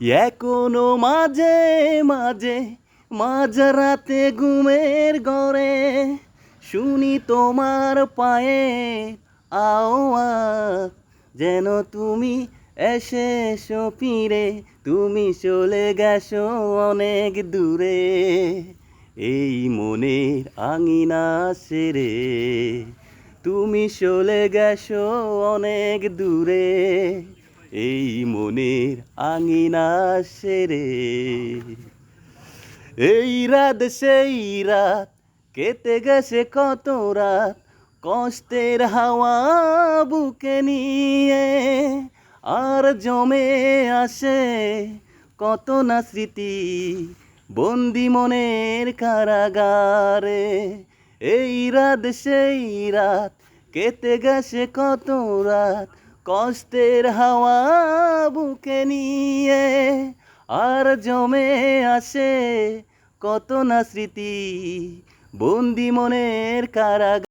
এখনো মাঝে মাঝে মাঝরাতে ঘুমের ঘরে শুনি তোমার পায়ে আওয়াজ, যেন তুমি এসেছো ফিরে, তুমি চলে গেছো অনেক দূরে। এই মনের আঙিনা ছেড়ে তুমি চলে গেছো অনেক দূরে। এই মনের আঙিনা ছেড়ে। এই রাত সেই রাত, কেটে গেছে কত রাত, কষ্টের হাওয়া বুকে নিয়ে, আর জমে আসে কত না স্মৃতি বন্দি মনের কারাগারে। এই রাত সেই রাত, কেটে গেছে কত রাত, কষ্টের হাওয়া বুকে নিয়ে, আর জমে আসে কত না স্মৃতি বন্দি মনের কারাগারে।